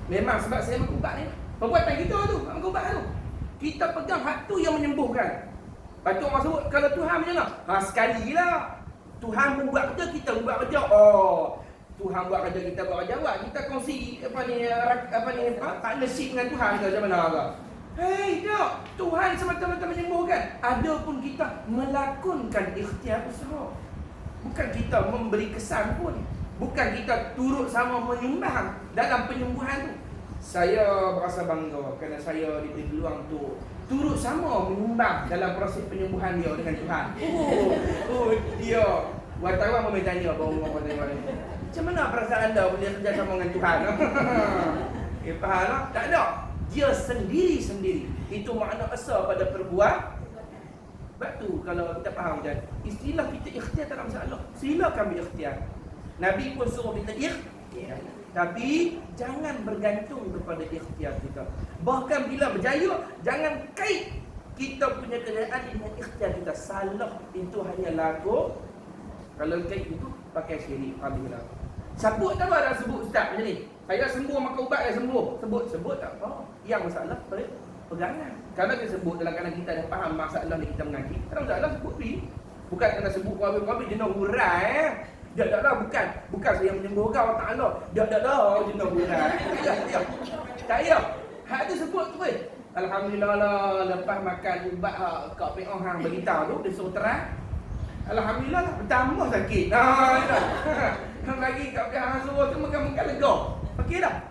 Memang sebab saya mengubat ni. Perbuatan kita tu, mengubat tu. Kita pegang hak tu yang menyembuhkan. Lepas tu orang sebut, kalau Tuhan macam mana? Sekali lah. Tuhan membuat kerja, kita membuat kerja. Tuhan buat kerja, kita buat kerja. Kita kongsi partnership dengan Tuhan ke macam mana ke? Hei, tak. Tuhan semata-mata menyembuhkan. Ada pun kita melakonkan ikhtiar usaha. Bukan kita memberi kesan pun. Bukan kita turut sama menyumbang dalam penyembuhan tu. Saya berasa bangga kerana saya diberi peluang tu turut sama menyumbang dalam proses penyembuhan dia dengan Tuhan. Dia wartawan boleh tanya bahawa wartawan ni, macam mana perasaan anda bila kerjasama dengan Tuhan? Faham tak? Tak ada. Dia sendiri-sendiri. Itu makna asal pada perbuatan. Sebab tu kalau kita faham kan, istilah kita ikhtiar tak ada masalah. Silakan berikhtiar. Nabi pun suruh kita ikhtiar. Tapi jangan bergantung kepada ikhtiar kita. Bahkan bila berjaya, jangan kait kita punya kejayaan dengan ikhtiar kita. Salah itu hanya laku. Kalau kait itu pakai syirik. Alhamdulillah. Sebut tak apa dah sebut ustaz macam ni. Saya sembuh makan ubat saya sembuh. Sebut tak apa. Yang masalah pegangan. Kalau kita sebut dalam keadaan kita dah faham masalah ni kita mengakit. Kalau masalah sebut ni. Bukan kena sebut wabil-wabil jenuh hurai. Tak lah, bukan saya menyembuhkan Allah Ta'ala. Tak jenuh hurai. Tak ya. Hak tu sebut tu weh. Alhamdulillah lah, lepas makan ubat Kak P.O. hang beritahu tu, dia suruh terang. Alhamdulillah lah, bertambah sakit. Hang lagi Kak P.O. hang suruh tu makan lega. Okey dah.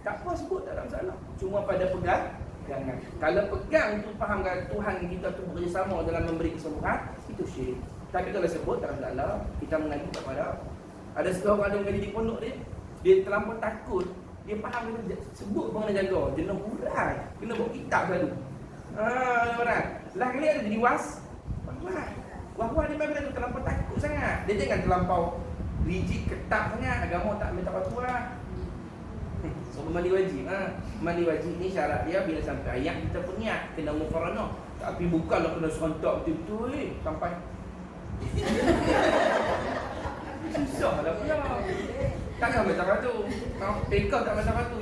Tak apa sebut, tak ada masalah. Cuma pada pegangan. Kalau pegang tu fahamkan Tuhan kita tu bekerjasama dalam memberi kesembuhan, itu syirik. Tapi kalau sebut tak ada masalah. Kita mengaji kepada ada seorang ada mengaji di pondok dia terlampau takut. Dia faham kena sebut pun kena jaga. Dia nak hurai. Kena buat kitab selalu. Orang. Lah kali ada jadi wah dia memang terlampau takut sangat. Dia jangan terlampau rigid, ketat sangat. Agama tak minta fatwa. So mandi wajib. Mandi wajib ni syarat dia bila sampai ayat kita pun niat kena muqaranah. Tapi bukanlah kena serentak betul-betul sampai susah lah pula. Takkan macam tu. Pekah tak macam tu.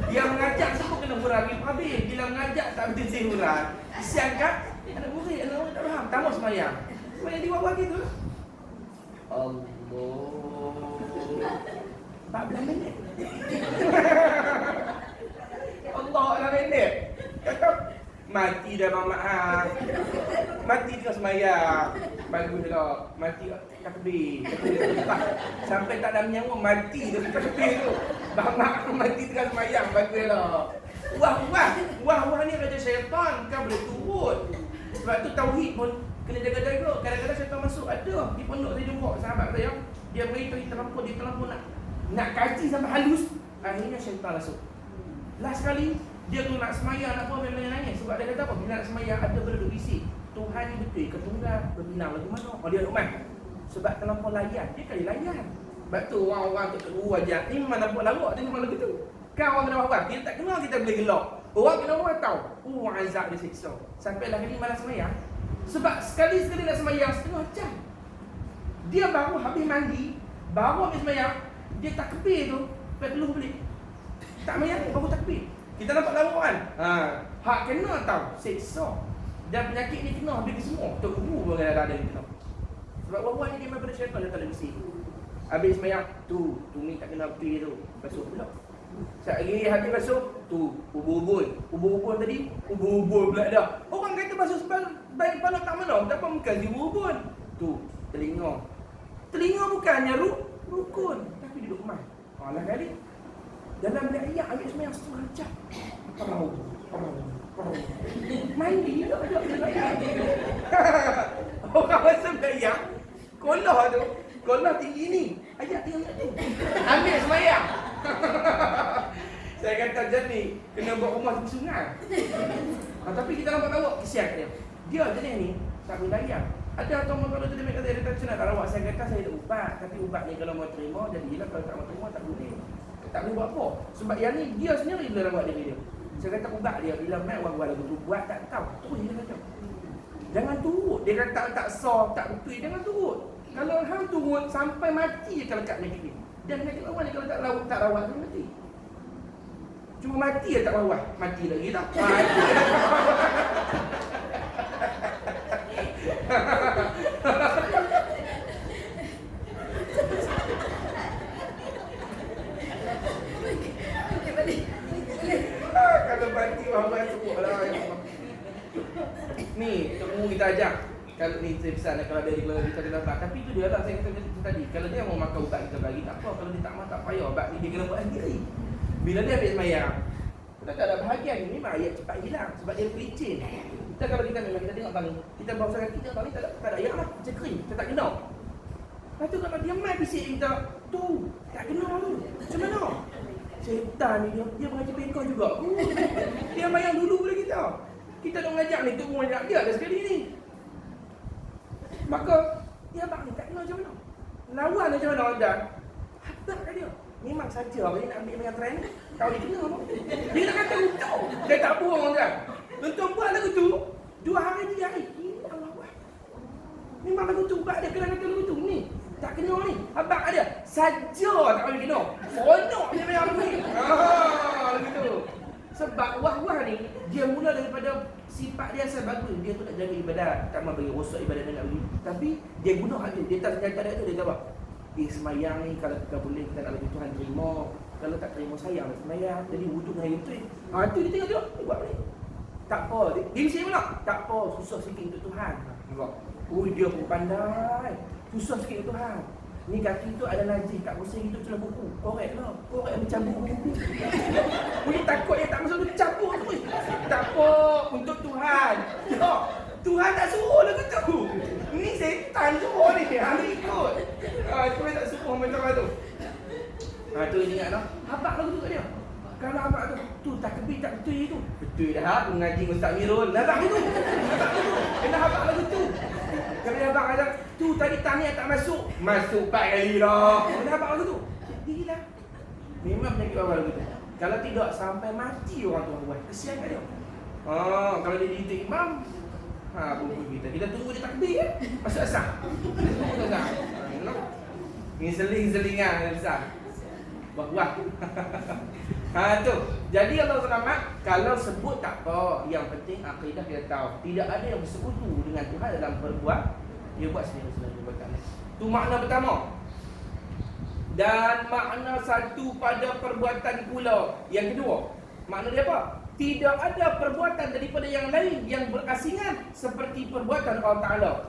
Yang mengajak semua kena hurai habis. Bila mengajak tak betul-betul hurai. Kesian kan? Anak murid tak faham. Tamat semayang. Semayang di bawah gitu. Allah. 14 minit. Allah 14 minit. Kata mati dah mamak hang. Mati tengah semayang. Bagus dah. Mati takbir. Sampai tak ada menyawa mati dah takbir tu. Mamak mati tengah semayang. Bagus dah. Wah ni raja syaitan kan boleh turut. Sebab tu tauhid pun kena jaga-jaga. Kadang-kadang syaitan masuk. Ada di pondok saya jumpa sahabat saya. Dia beritahu dia terlampau nak kaji sampai halus. Akhirnya syaitan masuk. Last sekali dia tu nak semayang, nak apa memang nangis. Sebab dia kata apa? Bila nak semayang ada berduduk bisik. Tuhan ni betul ke tunggal? Berbinang lagu mana? Dia rumah. Sebab terlampau layan. Dia kali layan. Sebab tu orang-orang tu kedua aja. Ni memang nampak lawak dia memang lagu tu. Kan orang kena faham. Dia tak kenal kita boleh gelak. Orang kena faham tahu. Azab dia siksa. Sampailah kali malas semayang. Sebab sekali-sekali nak semayang setengah jam. Dia baru habis mandi. Baru habis semayang. Dia takbir tu. Perlu beli. Tak semayang baru takbir. Kita nampak lawak kan? Hak kena tahu. Siksa. Dan penyakit ni kena habis semua. Tok guru pun ada yang kena. Sebab wawan ni dia memang pada syaitan dia tak ada besi. Habis semayang. Tu ni tak kena api tu. Basuh pula. Sekali habis basuh. Tu ubur-ubur tadi. Ubur-ubur pula dah. Orang kata basuh baik kepala tak mana. Tak apa bukan di ubur. Tu telinga. Telinga bukannya rukun. Tapi duduk rumah. Lah kali. Dalam bilik ayat ambil semayang setengah jam. Mandi tak ada semayang. Orang masa semayang kolah tu. Kolah tinggi ni. Ayat tu. Ambil semayang. Saya kata macam ni. Kena buat rumah tepi sungai. Tapi kita nampak tahu kesian dia. Dia jenis ni tak boleh layan. Ada atau kalau tu dia kata dia tak senang tak rawat. Saya kata saya ada ubat. Tapi ubat ni kalau mau terima jadilah. Kalau tak mau terima tak boleh. Tak boleh buat apa. Sebab yang ni dia sendiri bila buat diri dia. Saya kata ubat dia bila mai buat lagu tu buat tak tahu. Terus dia kata. Jangan turut. Dia kata tak sah, tak betul. Jangan turut. Kalau hang turut sampai mati je kalau kat penyakit ni. Dan penyakit awal ni kalau tak rawat dia mati. Cuma mati je tak bawah. Mati lagi tak? Kalau mati bawah cukup lah. Ni, temu kita ajak. Kalau ni saya pesan kalau ada kalau kita kena tak. Tapi tu dia lah saya kata tadi. Kalau dia mau makan ubat kita bagi tak apa. Kalau dia tak makan tak payah. Ubat ni dia kena buat sendiri. Bila dia ambil semayang, kita tak ada bahagian ni memang ayat cepat hilang sebab dia pelicin. Kita kalau kita memang kita tengok tali, kita bawa sangat kita tali tak ada ayat lah, macam kering, kita tak kena. Lepas tu kalau dia mai bisik kita, tu tak kena tu. Macam mana? Syaitan ni dia mengaji bengkok juga. Dia mayang dulu pada kita. Kita nak mengajak ni, tu mengajak dia ada sekali ni. Maka dia abang ni tak kena macam mana? Lawan macam mana dan hatta kat dia. Memang saja dia nak ambil dengan trend. Kau dia kena apa? Dia nak kata untuk. Dia tak bohong kan. Tuan buat lagu tu 2 hari 3 hari. Allah Allah. Memang lagu tu buat dia kena kata lagu tu ni. Tak kena ni. Abang ada saja tak boleh kena. Seronok dia main lagu ni. Lagu tu. Sebab wah-wah ni dia mula daripada sifat dia asal bagus. Dia tu nak jaga ibadat, tak mau bagi rosak ibadat dia nak bagi. Tapi dia guna hak tu. Dia tak senjata dia tu dia tahu. Dia semayang ni kalau kita boleh kita nak bagi Tuhan terima. Kalau tak terima sayang nak semayang. Jadi wuduk dengan air betul. Tu dia tengok dia buat apa ni? Tak apa. Dia mesti mana? Tak apa, susah sikit untuk Tuhan. Nampak? Dia pun pandai. Susah sikit untuk Tuhan. Ni kaki tu ada najis tak bersih itu dalam buku. Korek lah. Korek macam buku. Punya takut dia tak masuk tu cabut tu. Tak apa untuk Tuhan. Tuhan tak suruh lagu tu. Ni setan suruh ni. Hang ikut. Tuhan tak suruh macam tu. Tu ingat dah. Habaq lagu tu kat dia. Kalau habaq tu tak kebit tak betul itu. Betul dah mengaji Ustaz Mirul. Habaq itu. Kena habaq lagu tu. Kalau habaq ada tu tadi tanya tak masuk. Masuk 4 kali dah. Kena habaq lagu tu. Gila. Memang penyakit awal lagu tu. Kalau tidak sampai mati orang tu buat. Kesian kat dia. Kalau dia didik imam buku kita tunggu dia takbir ya. Masuk asar. Masuk asar. Ini seling-selingan yang besar. Buah-buah. Tu. Jadi Allah selamat kalau sebut tak apa. Yang penting akidah kita tahu. Tidak ada yang bersekutu dengan Tuhan dalam berbuat. Dia buat sendiri-sendiri perbuatan. Tu makna pertama. Dan makna satu pada perbuatan pula. Yang kedua. Makna dia apa? Tidak ada perbuatan daripada yang lain yang berasingan seperti perbuatan Allah Ta'ala.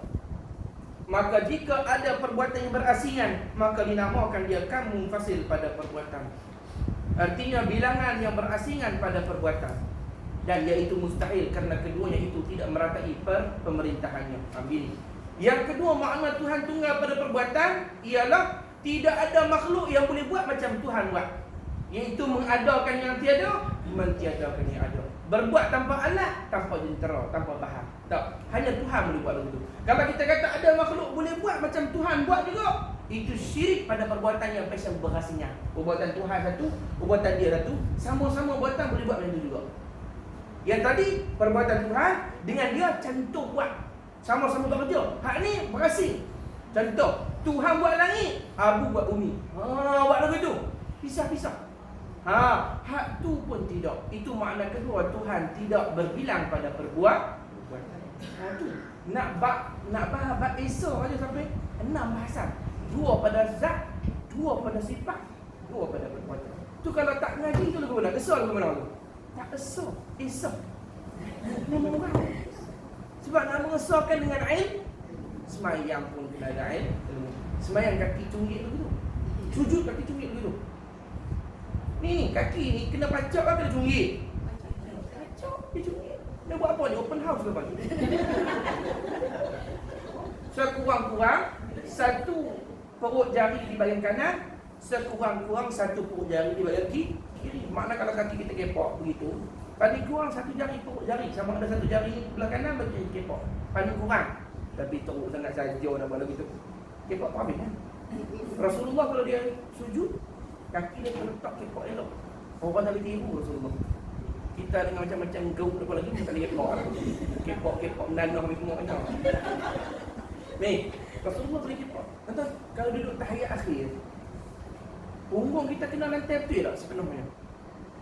Maka jika ada perbuatan yang berasingan, maka dinamakan dia kamu fasil pada perbuatan. Artinya bilangan yang berasingan pada perbuatan. Dan iaitu mustahil kerana keduanya itu tidak meratai pemerintahannya. Ambil. Yang kedua makna Tuhan tunggal pada perbuatan ialah tidak ada makhluk yang boleh buat macam Tuhan buat. Iaitu mengadakan yang tiada, mentiadakan yang ada. Berbuat tanpa alat, tanpa jentera, tanpa bahan. Tak, hanya Tuhan boleh buat begitu. Kalau kita kata ada makhluk boleh buat macam Tuhan buat juga, itu syirik pada perbuatan yang pasal berasingan. Perbuatan Tuhan satu, perbuatan dia satu, sama-sama buatan boleh buat macam itu juga. Yang tadi perbuatan Tuhan dengan dia contoh buat, sama-sama bekerja. Hak ni berasing. Contoh, Tuhan buat langit, Abu buat bumi. Buat lagu tu. Pisah-pisah. Hak tu pun tidak. Itu makna kedua, Tuhan tidak berbilang pada perbuatan. Tu. Nak bahas esok aja sampai 6 bahasan. 2 pada zat, 2 pada sifat, 2 pada perbuatan. Tu kalau tak ngaji tu lagu mana? Esok lagu mana tu? Tak esok, esok. Nama orang. Sebab nak mengesahkan dengan air, semayang pun kena ada air. Semayang kaki cunggit begitu. Sujud kaki cunggit begitu. Ni kaki ni kena pacak ke kena cunggit? Pacak, dia cunggit. Dia buat apa ni? Open house ke pagi? Sekurang-kurang satu perut jari di bahagian kanan, sekurang-kurang satu perut jari di bahagian kiri. Makna kalau kaki kita kepok begitu, paling kurang satu jari perut jari. Sama ada satu jari belah kanan betul kepok. Paling kurang. Tapi teruk sangat saja nak buat begitu. Kepok apa habis kan? Rasulullah kalau dia sujud, kaki dia letak kepok elok. Orang tak boleh tiru Rasulullah. Kita dengan macam-macam gaul apa lagi kita tak boleh kepok. Kepok menanam ni semua macam. Ni, Rasulullah boleh kepok. Tuan, kalau duduk tahiyat akhir, punggung kita kena lantai betul tak sepenuhnya?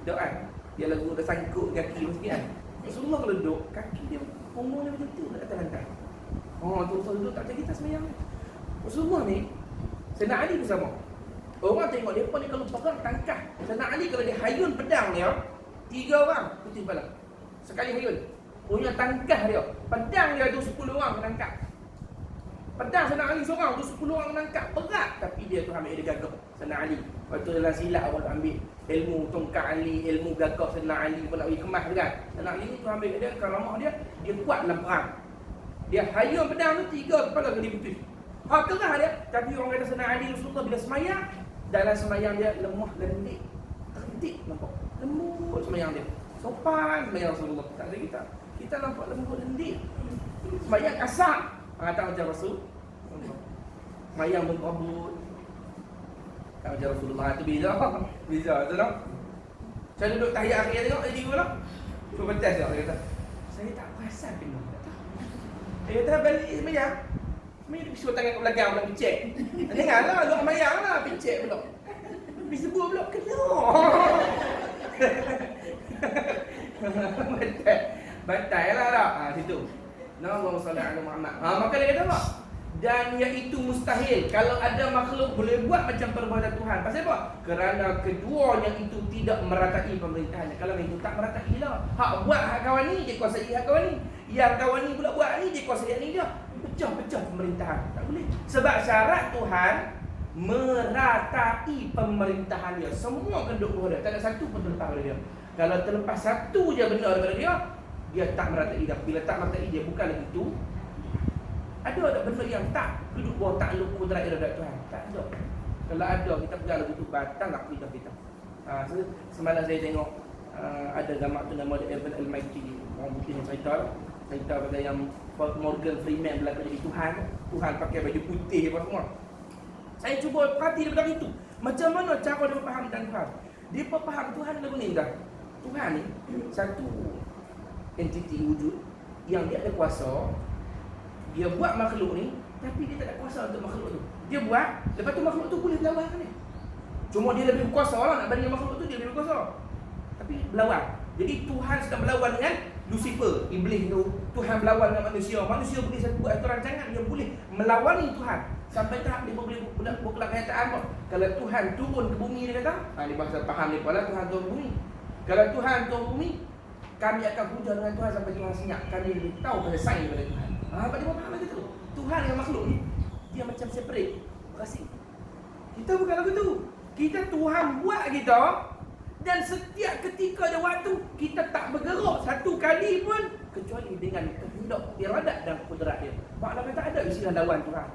Tak kan? Dia lagu dah sangkut kaki sikit kan. Rasulullah kalau duduk, kaki dia punggung dia macam tu kat atas lantai. Oh, tu duduk tak macam kita semayang. Rasulullah ni, Sayyidina Ali pun sama. Orang tengok mereka ni kalau perang tangkah. Sayyidina Ali kalau dia hayun pedang dia, 3 orang putih kepala. Sekali hayun. Punya tangkah dia. Pedang dia tu 10 orang menangkap. Pedang Sayyidina Ali seorang tu 10 orang menangkap. Berat. Tapi dia tu ambil dia gagap. Sayyidina Ali. Lepas tu dalam silat orang ambil ilmu tongkat Ali, ilmu gagap Sayyidina Ali pun nak pergi kemas tu kan. Sayyidina Ali ni tu ambil dia, karamah dia kuat dalam perang. Dia hayun pedang tu 3 kepala kena putih. Kerah dia. Tapi orang kata Sayyidina Ali Rasulullah bila semayang, dalam semayang dia lemah, lendik, terdik nampak. Lembut semayang dia. Sopan semayang Rasulullah. Tak ada kita. Kita nampak lembut, lendik. Semayang kasar. Tak macam Rasul. Semayang berkabut. Tak macam Rasulullah. Itu beza. Beza tu tak? Saya duduk tahiyat akhir tengok dia juga lah. Cuba test dia kata. Saya tak perasan kena. Dia kata balik semayang. Semayang dia suruh tangan ke belakang pula picit. Dengarlah lu semayang lah picit pula. Pergi sebut pula kena. Batai lah tak? Situ. Allahumma salli ala Muhammad. Maka dia kata apa? Dan iaitu mustahil kalau ada makhluk boleh buat macam perbuatan Tuhan. Pasal apa? Kerana keduanya itu tidak meratai pemerintahannya. Kalau itu tak meratai lah. Hak buat hak kawan ni, dia kuasai hak kawan ni. Yang kawan ni pula buat ni, dia kuasai ni dia. Pecah-pecah pemerintahan. Tak boleh. Sebab syarat Tuhan meratai pemerintahan dia. Semua kena duduk bawah dia. Tak ada satu pun terlepas daripada dia. Kalau terlepas satu je benda daripada dia, dia tak meratai dah. Bila tak meratai dia bukan lagi itu. Ada tak benda yang tak duduk bawah takluk kudrat iradat Tuhan? Tak ada. Kalau ada, kita pegang lagu tu batal lah kita. Semalam saya tengok ada gambar tu nama dia Evan Almighty. Orang putih yang cerita pasal yang Morgan Freeman berlaku jadi Tuhan. Tuhan pakai baju putih apa semua. Saya cuba perhati daripada itu. Macam mana cara dia fahamkan Tuhan? Dia faham Tuhan lagu ni dah. Tuhan ni satu entiti wujud yang dia ada kuasa. Dia buat makhluk ni, tapi dia tak ada kuasa untuk makhluk tu. Dia buat, lepas tu makhluk tu boleh berlawan kan dia. Cuma dia lebih berkuasa lah nak banding makhluk tu, dia lebih berkuasa. Tapi berlawan. Jadi Tuhan sedang berlawan dengan Lucifer, iblis tu. Tuhan berlawan dengan manusia. Manusia boleh buat satu rancangan, dia boleh melawani Tuhan. Sampai tahap dia boleh berkelak kenyataan pun. Kalau Tuhan turun ke bumi, dia kata, dia bahasa faham dia pula Tuhan turun ke bumi. Kalau Tuhan turun ke bumi, kami akan puja dengan Tuhan sampai Tuhan senyap. Kami lebih tahu pasal sains daripada Tuhan. Apa dia faham macam tu? Tuhan yang makhluk ni, dia macam separate. Kasih. Kita bukan lagu tu. Kita Tuhan buat kita. Dan setiap ketika ada waktu, kita tak bergerak satu kali pun kecuali dengan kehendak iradat dan kudrat dia. Maknanya tak ada istilah lawan Tuhan.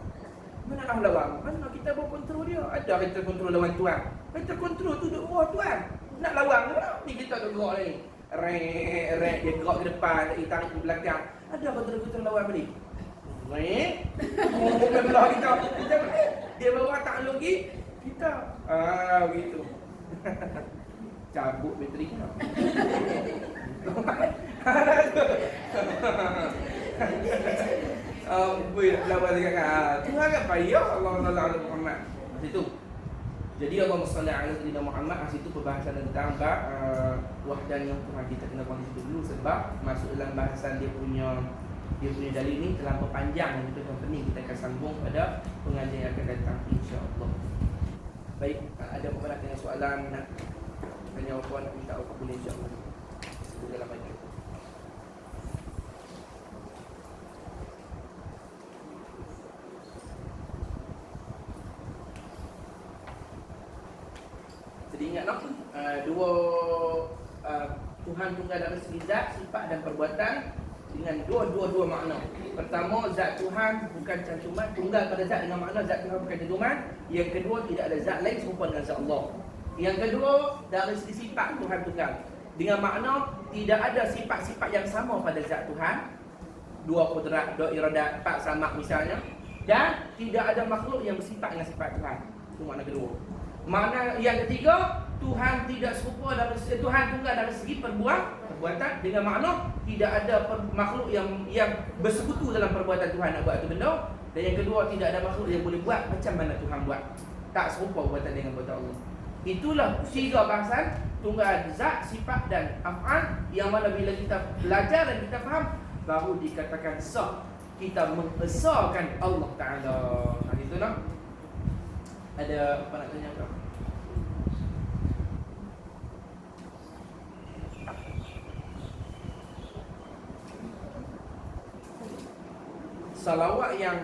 Mana nak lawan? Mana kita bawa kontrol dia? Ada kita kontrol lawan Tuhan. Kita kontrol tu duduk bawah Tuhan. Nak lawan ke? Ni kita duduk gerak ni. Rek dia gerak ke depan, dia tarik ke belakang. Ada kontrol lawan balik. Bukan belah kita. Dia bawa tak lagi kita. Begitu. Cabut bateri kita. Lawan dia kan. Tuhan kan payah Allah Taala Muhammad. Situ. Jadi Allah salli ala sayyidina Muhammad. Situ perbahasan tentang wahdaniyah Tuhan. Kita kena kongsi dulu sebab masuk dalam bahasan dia punya dalil ni terlampau panjang. Itu yang penting kita akan sambung pada pengajian yang akan datang insya-Allah. Baik, ada apa-apa nak tanya soalan, nak tanya apa nak minta apa boleh insya-Allah. Dalam baca. Jadi ingatlah dua Tuhan tunggal dalam segi zat, sifat dan perbuatan dengan dua makna. Pertama, zat Tuhan bukan cantuman, tunggal pada zat dengan makna zat Tuhan bukan cantuman. Yang kedua, tidak ada zat lain serupa dengan zat Allah. Yang kedua, dari segi sifat Tuhan tunggal dengan makna tidak ada sifat-sifat yang sama pada zat Tuhan. Dua kudrat, dua iradat, empat samak misalnya. Dan tidak ada makhluk yang bersifat dengan sifat Tuhan. Itu makna kedua. Makna yang ketiga, Tuhan tidak serupa dari Tuhan tunggal dari segi perbuatan dengan makna tidak ada makhluk yang bersekutu dalam perbuatan Tuhan nak buat tu benda. Dan yang kedua, tidak ada makhluk yang boleh buat macam mana Tuhan buat. Tak serupa perbuatan dengan perbuatan Allah. Itulah siga bahasan tunggal zat, sifat dan af'al, yang mana bila kita belajar dan kita faham, baru dikatakan sah. Kita mengesahkan Allah Ta'ala. Nah, itu lah. Ada apa nak tanya kau? Salawat yang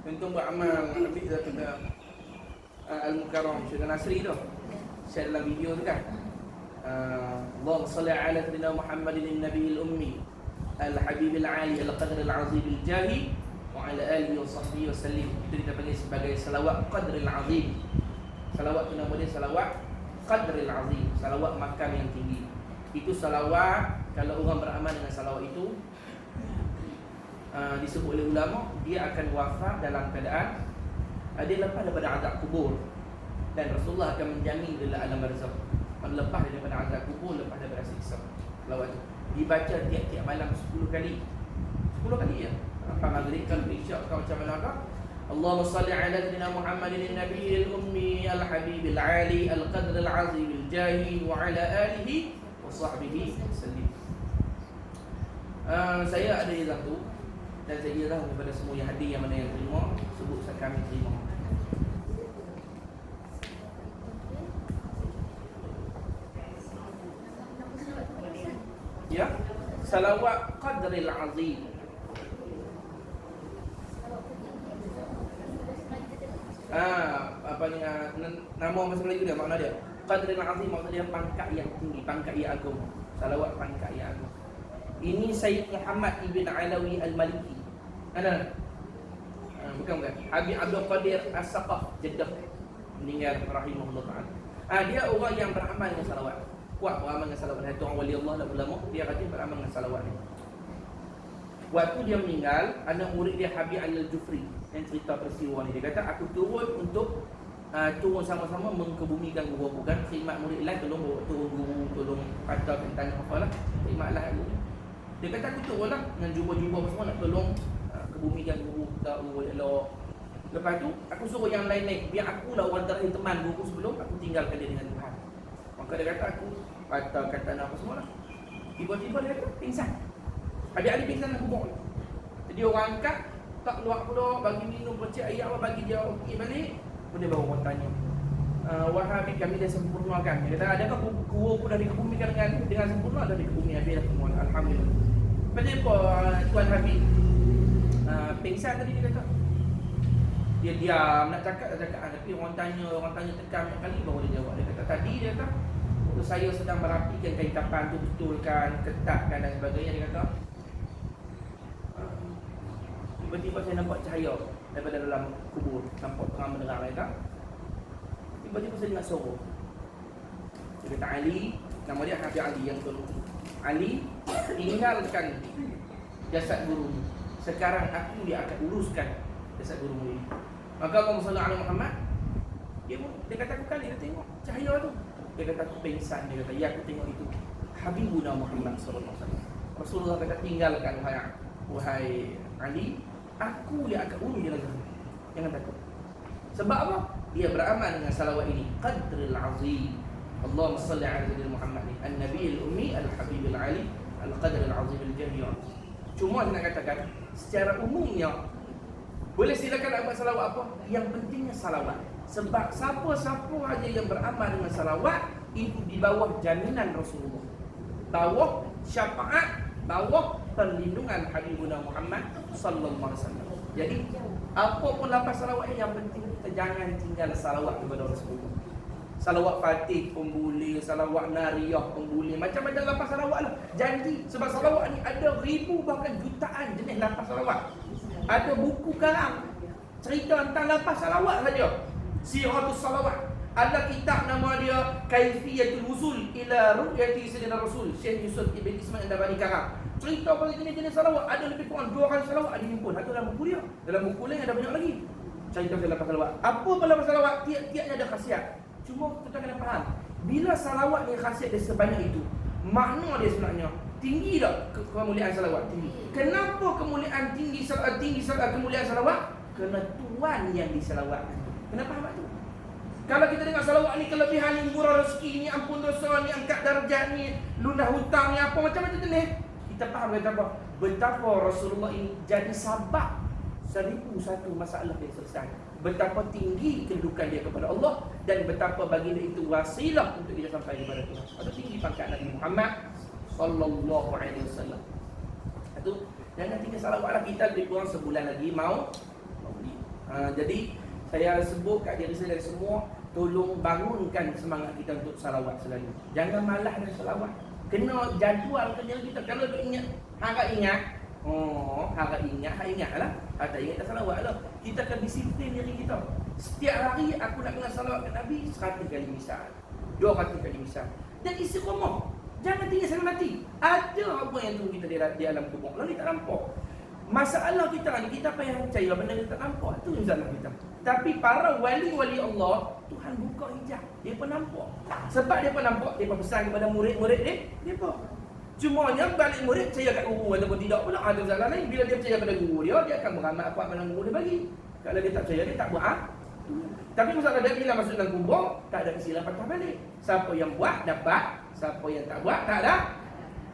untuk beramal Nabi kata Al-Mukarram Syekh Nasri tu share dalam video tu kan. Allahumma salli ala sayyidina Muhammadin nabiyil ummi al-habibil ali al-qadr al-azim al-jahi wa ala alihi wa sahbihi wa sallim. Itu kita panggil sebagai salawat qadril azim. Salawat tu nama dia salawat qadril azim, salawat makam yang tinggi. Itu salawat, kalau orang beramal dengan salawat itu, disebut oleh ulama, dia akan wafat dalam keadaan dia lepas daripada azab kubur, dan Rasulullah akan menjamin dia dalam alam barzakh. Lepas daripada azab kubur, lepas daripada siksa. Salawat itu dibaca tiap-tiap malam 10 kali. 10 kali ya. Apa maghrib kalau isyak kau macam mana kau? Allahumma salli ala sayyidina Muhammadin nabiyil ummi al-habibil ali al-qadr al-azim al-jahi wa ala alihi wa sahbihi sallim. Saya ada izah tu, dan saya ialah kepada semua yang hadir yang mana yang terima, sebut kami terima. Ya, salawat qadril azim. Apa ni nama bahasa Melayu dia, makna dia qadril azim, maksud dia pangkat yang tinggi, pangkat yang agung. Salawat pangkat yang agung. Ini Sayyid Muhammad Ibn Alawi Al-Maliki. Bukan. Habib Abdul Qadir As-Saqaf Jeddah, meninggal rahimahullah ta'ala. Dia orang yang beramal dengan salawat. Kuat beramal dengan salawat. Itu orang wali Allah dan ulama, dia kata beramal dengan salawat ni. Waktu dia meninggal, anak murid dia Habib Al-Jufri yang cerita peristiwa ni, dia kata aku turun untuk turun sama-sama mengkebumikan guru. Bukan khidmat murid lain, tolong turun guru, tolong kata tentang apalah, khidmatlah guru. Dia kata aku turunlah dengan jubah-jubah semua nak tolong kebumikan guru, tak guru elok. Lepas tu aku suruh yang lain naik, biar aku lah orang terakhir teman guru sebelum aku tinggalkan dia dengan Tuhan. Maka dia kata aku kata apa semua lah. Tiba-tiba dia kata pingsan. Adik-adik pingsan dalam kubur. Jadi orang angkat, tak keluar-keluar, bagi minum percik air apa, bagi dia okey balik. Kemudian baru orang tanya, Wahabi kami dah sempurnakan. Dia kata adakah guru dah dikebumikan dengan sempurna? Dah dikebumi habis dah semua, alhamdulillah. Lepas tu Tuan Habib pingsan tadi, dia kata dia diam, nak cakap tak cakap. Tapi orang tanya tekan banyak kali baru dia jawab. Dia kata tadi, dia kata waktu saya sedang merapikan kain kapan tu, betulkan, ketatkan dan sebagainya, dia kata tiba-tiba saya nampak cahaya daripada dalam kubur, nampak tengah mendengar mereka. Tiba-tiba saya dengar suara. Dia kata Ali, nama dia Habib Ali yang tolong. Ali, tinggalkan jasad guru. Sekarang aku dia akan uruskan jasad guru ini. Maka Allahumma salli ala Muhammad. Dia kata aku kali, dia tengok cahaya tu. Dia kata aku pingsan. Dia kata ya aku tengok itu Habibuna Muhammad sallallahu alaihi wasallam. Rasulullah kata tinggalkan wahai Ali, aku yang akan urus dia lagi. Jangan takut. Sebab apa? Dia beramal dengan salawat ini, qadril azim. Allahumma salli ala sayyidina Muhammad an-nabiyil ummi al-habibil ali al-qadril azim al-jahi. Cuma nak katakan secara umumnya boleh silakan buat salawat apa, yang pentingnya salawat. Sebab siapa-siapa aja yang beramal dengan salawat itu di bawah jaminan Rasulullah, bawah syafaat, bawah perlindungan Habibuna Muhammad sallallahu alaihi wasallam. Jadi apapun lapas salawat yang penting kita jangan tinggal salawat kepada Rasulullah. Salawat Fatih pun boleh, salawat Nariyah pun boleh, macam-macam lapas salawat lah. Janji, sebab salawat ni ada ribu bahkan jutaan jenis lapas salawat. Ada buku kalam cerita tentang lapas salawat saja, Siratus Salawat. Ada kitab nama dia Kaifiyatul Wusul ila Ru'yati Sayyidina Rasul, Syekh Yusuf Ibn Ismail Dabani Karam. Cerita pasal jenis-jenis salawat, ada lebih kurang 200 salawat ada dihimpun. Satu dalam buku dia, dalam buku lain ada banyak lagi cerita pasal lapas salawat. Apa pun lapas salawat, tiap-tiapnya ada khasiat. Cuma kita kena faham, bila salawat ni khasiat dia sebanyak itu, makna dia sebenarnya tinggi tak kemuliaan salawat? Tinggi. Kenapa kemuliaan tinggi kemuliaan salawat? Kerana Tuhan yang disalawatkan. Kenapa faham tu? Kalau kita dengar salawat ni kelebihan ni, murah rezeki ni, ampun dosa ni, angkat darjat ni, lunas hutang ni, apa macam-macam ni. Kita faham betapa Rasulullah ini jadi sabab 1001 masalah dia selesai. Betapa tinggi kedudukan dia kepada Allah dan betapa baginda itu wasilah untuk kita sampai kepada Tuhan. Atau tinggi pangkat Nabi Muhammad sallallahu alaihi wasallam. Itu jangan tinggal salawatlah, kita lebih kurang sebulan lagi mau beli. Jadi saya sebut kat diri saya dan semua, tolong bangunkan semangat kita untuk salawat selalu. Jangan malas dengan salawat. Kena jadual kerja kita. Kalau duk ingat, harap ingat. Harap ingatlah. Tak ingat tak salawat lah. Kita akan disiplin diri kita. Setiap hari aku nak kena salawat ke Nabi 100 kali misal, 200 kali misal. Dan isi rumah. Jangan tinggal sampai mati. Ada apa yang tunggu kita di alam kubur. Lalu tak nampak. Masalah kita ni, kita payah percaya benda yang tak nampak. Itu masalah kita. Tapi para wali-wali Allah, Tuhan buka hijab. Dia pun nampak. Sebab dia pun nampak, dia pun pesan kepada murid-murid dia pun. Cumanya balik murid percaya kat guru ataupun tidak pula ada masalah lain. Bila dia percaya pada guru dia akan beramal apa yang guru dia bagi. Kalau dia tak percaya, dia tak buat. Tapi masalah dia bila masuk dalam kubur, tak ada kesilapan patah balik. Siapa yang buat, dapat. Siapa yang tak buat, tak ada.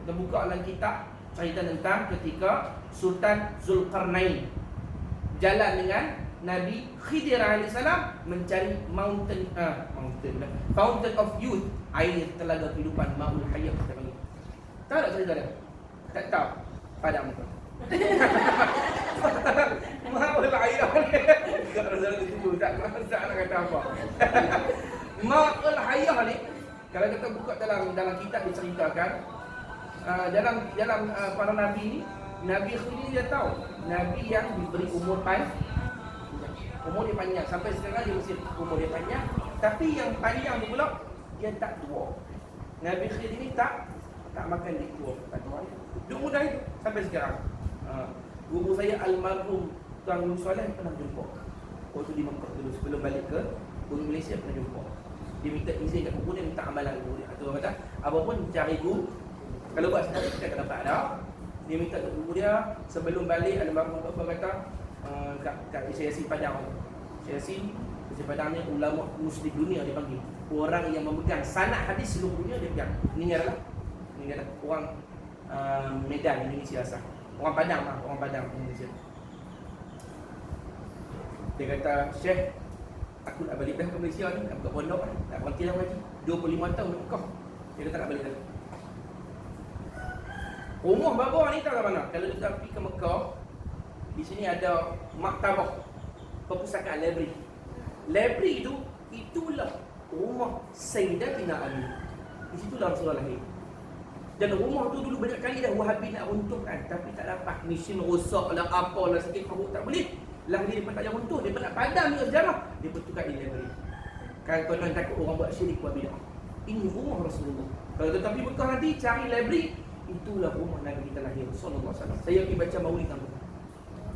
Kita buka dalam kitab cerita tentang ketika Sultan Zulkarnain jalan dengan Nabi Khidir AS mencari Fountain of Youth, air telaga kehidupan, Ma'ul Hayat kita panggil. Tahu tak cerita dia? Tak tahu. Padam muka. Ma'ul Hayat. Kalau Rasul itu tak nak kata apa. Ma'ul Hayat ni, kalau kita buka dalam kitab diceritakan, dalam para nabi ni, Nabi Khidir dia tahu Nabi yang diberi umur panjang. Umur dia panjang. Sampai sekarang dia mesti umur dia panjang. Tapi yang panjang tu pula, dia tak tua. Nabi Khidir ni tak makan dia tua. Tak tua dia. Dia muda itu sampai sekarang. Guru saya almarhum Tuan Guru Soleh pernah jumpa. Waktu di Mekah dulu sebelum balik ke Guru Malaysia pernah jumpa. Dia minta izin kat guru dia, minta amalan guru dia. Atau kata, apapun cari guru. Kalau buat sendiri kita akan dapat dah. Dia minta kat guru dia sebelum balik, almarhum bapa kata kat Syekh Padang. Syekh Padang ni ulama muslim dunia dia panggil. Orang yang memegang sanad hadis seluruh dunia dia pegang. Ini adalah orang Medan Indonesia asal. Orang Padang Indonesia. Dia kata, Syekh, aku nak balik dah ke Malaysia ni, nak buka pondok lah, nak berhenti dah lagi 25 tahun nak Mekah. Dia kata nak balik dah. Rumah bapa ni tahu kat mana? Kalau kita pergi ke Mekah, di sini ada maktabah, perpustakaan, library. Library itulah rumah Sayyidatina Ali. Di situlah Rasulullah lahir. Dan rumah tu dulu banyak kali dah Wahabi nak runtuhkan, tapi tak dapat. Mesin rosak lah, apalah, sikit kabut tak boleh. Lah dia pun tak jangan runtuh, dia pun nak padam juga sejarah. Dia pun tukar di library. Kalau tuan-tuan takut orang buat syirik, buat bid'ah. Ini rumah Rasulullah. Kalau tuan-tuan pergi Mekah nanti, cari library, itulah rumah Nabi kita lahir, sallallahu alaihi wasallam. Saya pergi baca maulid kamu.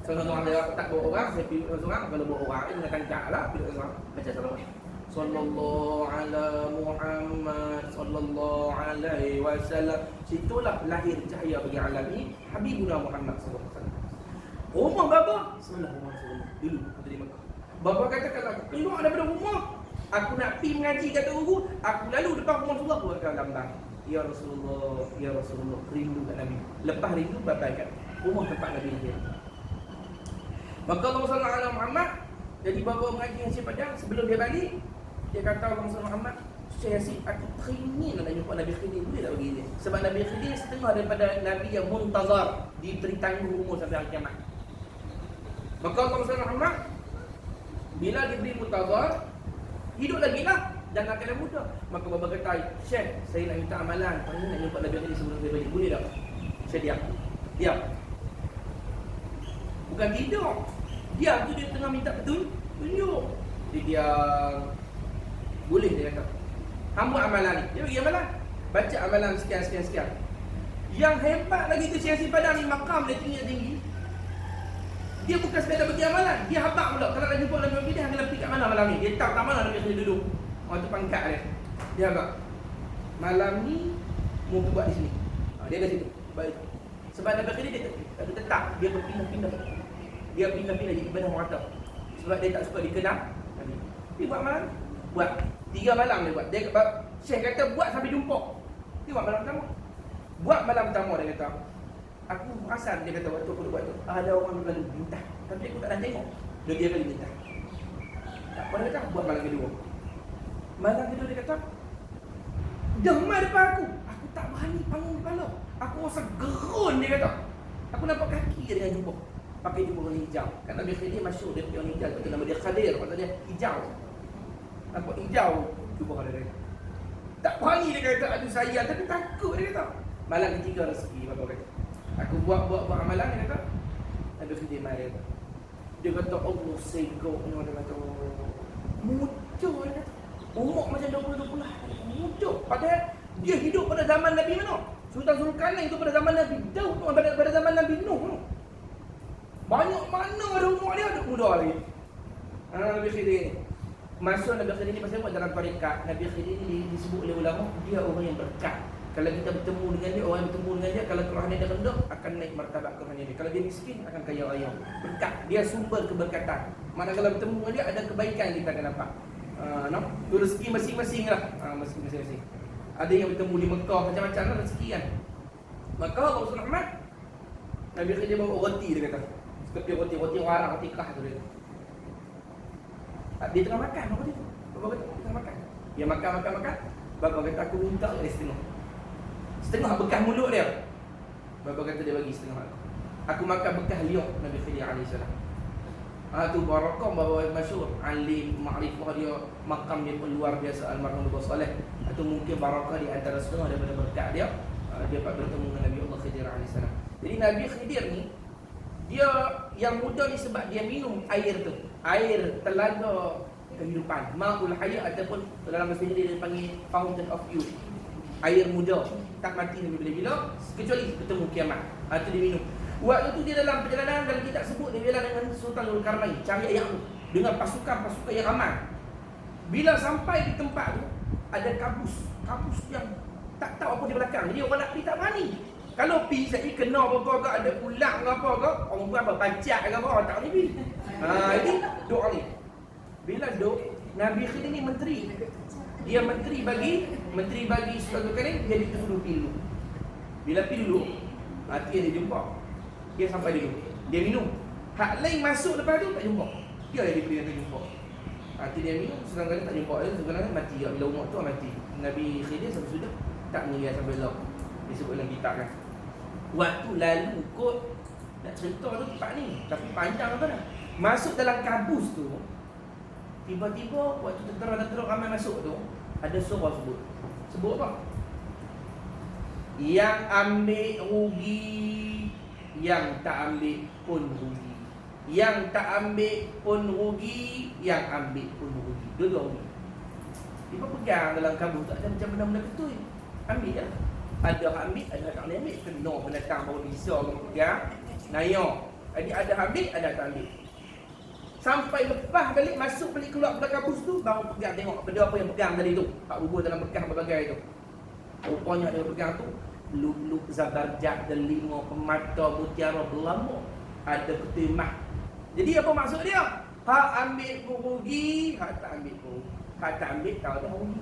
Kalau orang tak bawa orang, saya pergi seorang. Kalau bawa orang, dia akan cak lah, pergi seorang. Baca salawat. Sallallahu ala Muhammad sallallahu alaihi wasallam. Situlah lahir cahaya bagi alam ini, Habibuna Muhammad sallallahu alaihi wasallam. Rumah bapa sebelah rumah Rasulullah dulu dari Mekah. Bapa kata kalau aku keluar daripada rumah, aku nak pergi mengaji kata guru, aku lalu depan rumah Rasulullah, aku akan gambar. Ya Rasulullah, rindu kat Nabi. Lepas rindu babaikan rumah tempat Nabi dia. Maka Allah sallallahu alaihi Muhammad, jadi bapa mengaji dengan Syekh Padang, sebelum dia balik, dia kata Allah sallallahu Muhammad, Syekh Yasin, aku teringin nak jumpa Nabi Khidir, boleh tak bagi dia? Sebab Nabi Khidir setengah daripada Nabi yang muntazar, diberi tanggung umur sampai hari kiamat. Maka Allah sallallahu Muhammad, bila diberi muntazar, hidup lagi lah dan akan muda. Maka bapa kata, Syekh, saya nak minta amalan, saya nak jumpa Nabi Khidir sebelum saya balik, boleh tak? Syekh diam. Bukan tidur. Dia tu dia tengah minta tunjuk. Dia boleh dia kata. Hamba amalan ni. Dia bagi amalan. Baca amalan sekian. Yang hebat lagi tu Syekh Padang ni, makam dia tinggi. Dia bukan sekadar bagi amalan, dia habaq pula. Kalau nak jumpa Nabi Khidir, dia akan pergi kat mana malam ni. Dia tahu kat mana Nabi Khidir duduk. Orang tu pangkat dia. Dia habaq. Malam ni mau buat di sini. Dia ada situ. Baik. Sebab Nabi Khidir dia tetap, dia berpindah-pindah. Dia pindah-pindah jadi ibadah merata. Sebab dia tak suka dikenal Nabi. Dia buat amalan. Buat 3 malam dia buat. Syekh kata buat sampai jumpa. Dia buat malam pertama. Buat malam pertama dia kata, aku perasan dia kata waktu aku buat tu ada orang lalu bintang. Tapi aku tak nak tengok. Dia kali bintang. Tak apa dia kata buat malam kedua. Malam kedua dia kata, demam depan aku. Aku tak berani bangun kepala. Aku rasa gerun dia kata. Aku nampak kaki dia dengan jubah. Pakai jubah warna hijau. Kan Nabi Khidir masyhur dia punya warna hijau. Betul nama dia Khadir. Kata dia hijau. Nampak hijau jubah dia. Tak berani dia kata aduh sayang. Tapi takut dia kata. Malam ketiga rezeki Bapak kata. Aku buat amalan dia kata. Nabi Khidir marah dia. Dia kata Allah segok ni dia kata. Mudah dia kata. Umur macam 20-20 lah. Mudah. Padahal dia hidup pada zaman Nabi mana? Sultan Zulkarnain itu pada zaman Nabi Daud, pada zaman Nabi Nuh. Banyak mana ada umur dia, ada muda lagi. Nabi Khidir ni. Maksud Nabi Khidir ni pasal apa dalam tarekat? Nabi Khidir ni disebut oleh ulama, dia orang yang berkat. Kalau kita bertemu dengan dia, orang yang bertemu dengan dia, kalau kerohanian dia rendah, akan naik martabat kerohanian dia. Kalau dia miskin, akan kaya raya. Berkat. Dia sumber keberkatan. Manakala bertemu dengan dia, ada kebaikan kita akan dapat. Tu rezeki masing-masing lah. Masing-masing. Ada yang bertemu di Mekah, macam-macam lah rezeki kan. Maka Rasul Ahmad, Nabi Khidir bawa roti dia kata. Seperti roti warang, roti kerah tu dia. Dia tengah makan roti tu. Bapa kata, tengah makan. Dia makan. Bapa kata, aku minta dia setengah. Setengah bekas mulut dia. Bapa kata dia bagi setengah. Aku makan bekas liuk Nabi Khidir AS. Tu barakah bahawa masyhur alim makrifah dia, makam dia pun luar biasa almarhum Abu Saleh. Atau mungkin barakah di antara setengah daripada berkat dia dapat bertemu dengan Nabi Allah Khidir AS. Jadi Nabi Khidir ni dia yang muda ni sebab dia minum air tu, air telaga kehidupan, ma'ul hayat, ataupun dalam bahasa dia panggil fountain of youth. Air muda tak mati bila-bila kecuali bertemu kiamat. Itu dia minum. Waktu tu dia dalam perjalanan, dalam kitab sebut dia berjalan dengan Sultan Zulkarnain cari ayam tu dengan pasukan yang ramai. Bila sampai di tempat tu ada kabus yang tak tahu apa di belakang. Jadi orang nak pergi tak berani. Kalau pergi saya kena apa-apa ke, ada ulang ke apa ke, orang buat apa pacak ke apa, orang tak boleh pergi. Ini doa ni. Bila duk Nabi Khidir ni menteri. Dia menteri bagi Sultan Zulkarnain, dia dituduh pilu. Bila pilu, dia jumpa. Dia sampai dulu. Dia minum. Hak lain masuk lepas tu tak jumpa. Dia yang diberi yang jumpa. Nanti dia minum, sedangkan tak jumpa. Sedangkan mati. Bila umur tu mati. Nabi Khidir sampai sudah tak meninggal sampai lah. Disebut dalam kitab kan. Waktu lalu kot nak cerita tu tempat ni. Tapi panjang apa dah. Masuk dalam kabus tu. Tiba-tiba waktu tentera-tentera ramai masuk tu, ada suara sebut. Sebut apa? Yang ambil rugi, yang tak ambil pun rugi. Yang tak ambil pun rugi, yang ambil pun rugi. Dua-dua rugi. Dia pegang dalam kabut, tak ada macam benda-benda ketui. Ambil je. Ada ambil, ada tak boleh ambil. Kena pendatang baru bisa pegang. Naik. Jadi ada ambil, ada tak ambil. Sampai lepas balik, masuk balik keluar pada kabus tu, baru pegang tengok benda apa yang pegang tadi tu. Pak bubur dalam bekas berbagai tu. Rupanya dia pegang tu luk-luk zabarjat dan 5 permata mutiara berlambang. Ada ketimah. Jadi apa maksud dia? Hak ambil pun rugi, hak tak ambil pun. Hak tak ambil tahu dah rugi.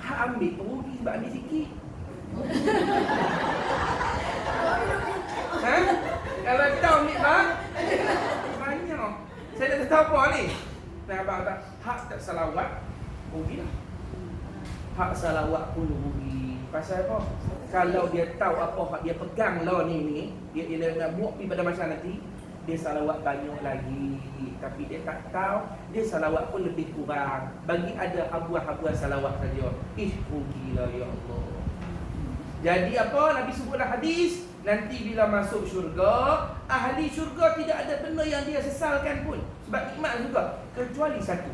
Hak ambil pun rugi sebab ambil sikit. Kalau tahu ambil banyak. Saya tak tahu apa ni. Nak abang kata, hak tak salawat rugi lah. Hak salawat pun rugi. Pasal apa? Kalau dia tahu apa hak dia pegang lah ni, dia nak buat pergi pada masa nanti, dia salawat banyak lagi. Tapi dia tak tahu, dia salawat pun lebih kurang. Bagi ada habuan-habuan salawat saja. Rugilah ya Allah. Jadi apa? Nabi sebutlah hadis, nanti bila masuk syurga, ahli syurga tidak ada benda yang dia sesalkan pun. Sebab nikmat juga. Kecuali satu,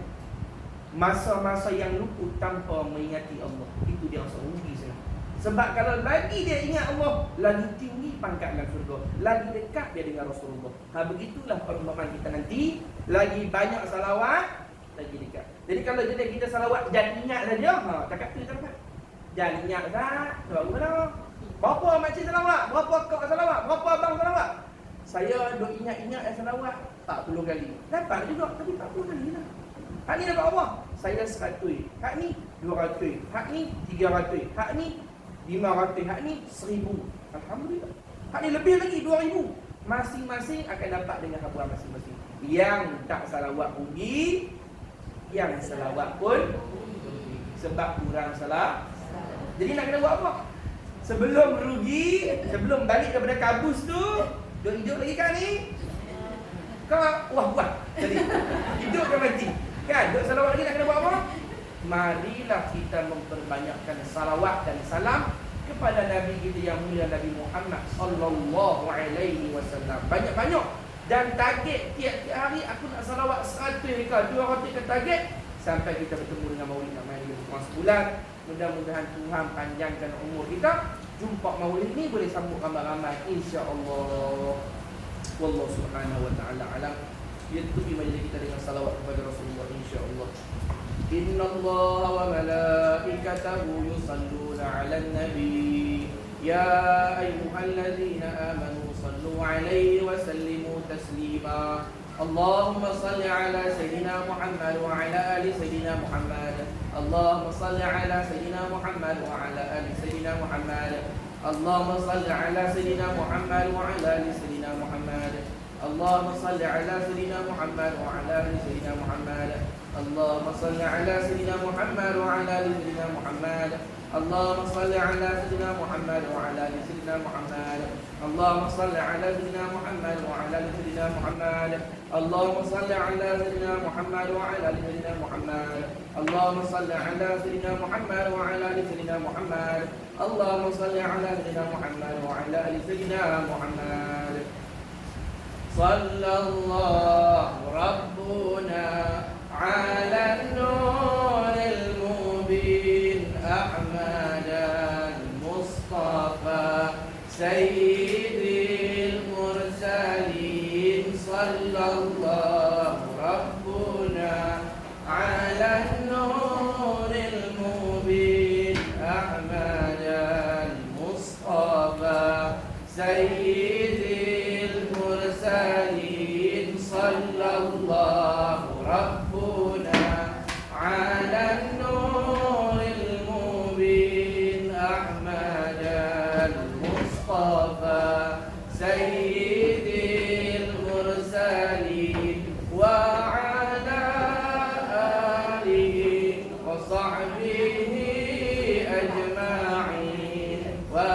masa-masa yang luput tanpa mengingati Allah. Itu dia rasa rugi sangat. Sebab kalau lagi dia ingat Allah, lagi tinggi pangkat dalam syurga, lagi dekat dia dengan Rasulullah. Begitulah perumpamaan kita nanti. Lagi banyak salawat, lagi dekat. Jadi kalau kita salawat dan ingat saja, cakap tu tak dapat. Jangan ingat tak, baru mana? Berapa makcik salawat? Berapa kak salawat? Berapa abang salawat? Saya duk ingat-ingat salawat 40 kali. Dapat juga, tapi 40 kali lah. Hak ni dapat apa? saya 100, hak ni 200, hak ni 300, hak ni 500, hak ni 1000. Alhamdulillah. Hak ni lebih lagi 2000. Masing-masing akan dapat dengan habuan masing-masing. Yang tak salawat rugi, yang salawat pun rugi. Sebab kurang salah. Jadi nak kena buat apa? Sebelum rugi, sebelum balik daripada kabus tu, duk hidup lagi kan ni? Kau wah. Jadi hidup ke mati? Kan? Duk salawat lagi nak kena buat apa? Marilah kita memperbanyakkan salawat dan salam kepada Nabi kita yang mulia, Nabi Muhammad sallallahu alaihi wasallam. Banyak-banyak. Dan target tiap-tiap hari aku nak salawat 100 ke 200 ke target sampai kita bertemu dengan Maulid Nabi lebih kurang sebulan. Mudah-mudahan Tuhan panjangkan umur kita. Jumpa Maulid ni boleh sambut ramai-ramai insya-Allah. Wallahu subhanahu wa ta'ala alam. Kita tutupi majlis kita dengan salawat kepada Rasulullah insya-Allah. Inna Allah wa malaikatahu yusalluna 'alan nabi. Ya ayyuhalladzina amanu sallu 'alaihi wa sallimu taslima. Allahumma salli 'ala sayyidina Muhammad wa 'ala ali sayyidina Muhammad. Allahumma salli 'ala sayyidina Muhammad wa 'ala ali sayyidina Muhammad. Allahumma salli 'ala sayyidina Muhammad wa 'ala ali sayyidina Muhammad. Allahumma salli 'ala sayyidina Muhammad wa 'ala ali sayyidina Muhammad. Allahumma salli 'ala sayyidina Muhammad wa 'ala ali sayyidina Muhammad. Allahumma salli 'ala sayyidina Muhammad wa 'ala ali sayyidina Muhammad. Allahumma salli 'ala sayyidina Muhammad wa 'ala ali sayyidina Muhammad. Allahumma salli 'ala sayyidina Muhammad wa 'ala ali sayyidina Muhammad. Allahumma salli 'ala sayyidina Muhammad wa 'ala ali sayyidina Muhammad. Allahumma salli 'ala sayyidina Muhammad wa 'ala ali sayyidina Muhammad. Sallallahu rabbuna 'ala an-nuril mubin Ahmad al-Mustafa Sayyidil Mursalin. Sallallahu rabbuna 'ala an-nuril mubin Ahmad al-Mustafa Sayyidil Mursalin. Sallallahu rabbuna 'ala an-nuril mubin Ahmad al-Mustafa Sayyidil Mursalin wa 'ala alihi wa sahbihi ajma'in wa